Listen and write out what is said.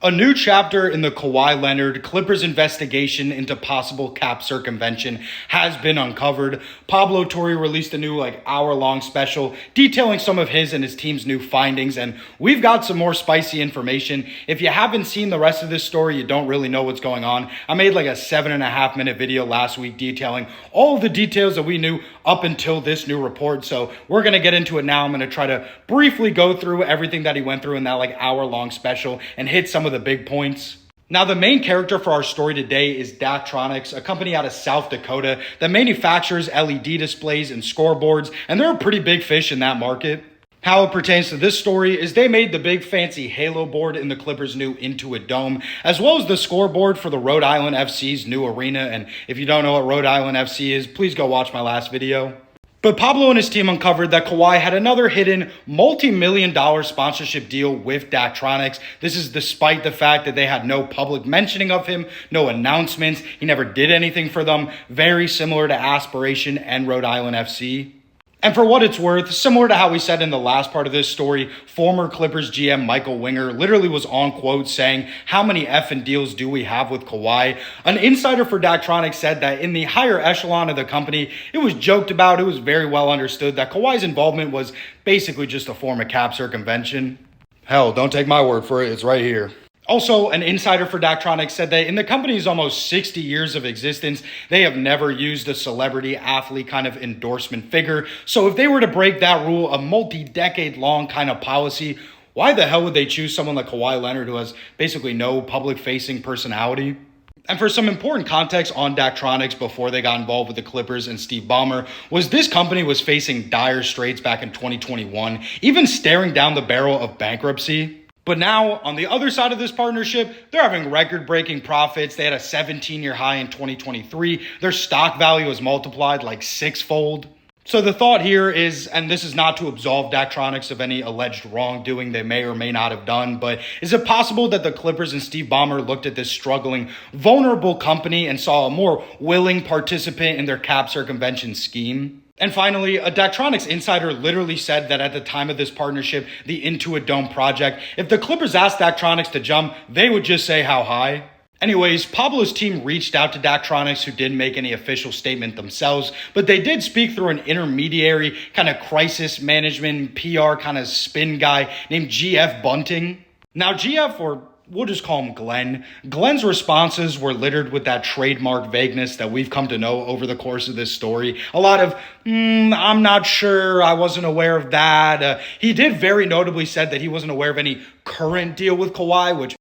A new chapter in the Kawhi Leonard Clippers investigation into possible cap circumvention has been uncovered. Pablo Torre released a new hour-long special detailing some of his and his team's new findings, and we've got some more spicy information. If you haven't seen the rest of this story, you don't really know what's going on. I made a 7.5 minute video last week detailing all of the details that we knew up until this new report. So we're going to get into it now. I'm going to try to briefly go through everything that he went through in that hour-long special and hit some of the big points. Now, the main character for our story today is Daktronics, a company out of South Dakota that manufactures LED displays and scoreboards, and they're a pretty big fish in that market. How it pertains to this story is they made the big fancy Halo board in the Clippers' new Into a Dome, as well as the scoreboard for the Rhode Island FC's new arena. And if you don't know what Rhode Island FC is, please go watch my last video. But Pablo and his team uncovered that Kawhi had another hidden multi-million-dollar sponsorship deal with Daktronics. This is despite the fact that they had no public mentioning of him, no announcements. He never did anything for them. Very similar to Aspiration and Rhode Island FC. And for what it's worth, similar to how we said in the last part of this story, former Clippers GM Michael Winger literally was on quote saying, "How many effing deals do we have with Kawhi?" An insider for Daktronics said that in the higher echelon of the company, it was joked about, it was very well understood that Kawhi's involvement was basically just a form of cap circumvention. Hell, don't take my word for it, it's right here. Also, an insider for Daktronics said that in the company's almost 60 years of existence, they have never used a celebrity athlete kind of endorsement figure. So if they were to break that rule, a multi-decade long kind of policy, why the hell would they choose someone like Kawhi Leonard who has basically no public-facing personality? And for some important context on Daktronics before they got involved with the Clippers and Steve Ballmer, was this company was facing dire straits back in 2021, even staring down the barrel of bankruptcy. But now, on the other side of this partnership, they're having record-breaking profits. They had a 17-year high in 2023. Their stock value was multiplied sixfold. So the thought here is, and this is not to absolve Daktronics of any alleged wrongdoing they may or may not have done, but is it possible that the Clippers and Steve Ballmer looked at this struggling, vulnerable company and saw a more willing participant in their cap circumvention scheme? And finally, a Daktronics insider literally said that at the time of this partnership, the Into a Dome project, if the Clippers asked Daktronics to jump, they would just say how high. Anyways, Pablo's team reached out to Daktronics, who didn't make any official statement themselves, but they did speak through an intermediary kind of crisis management PR kind of spin guy named GF Bunting. Now GF, or we'll just call him Glenn. Glenn's responses were littered with that trademark vagueness that we've come to know over the course of this story. A lot of, I'm not sure, I wasn't aware of that. He did very notably said that he wasn't aware of any current deal with Kawhi, which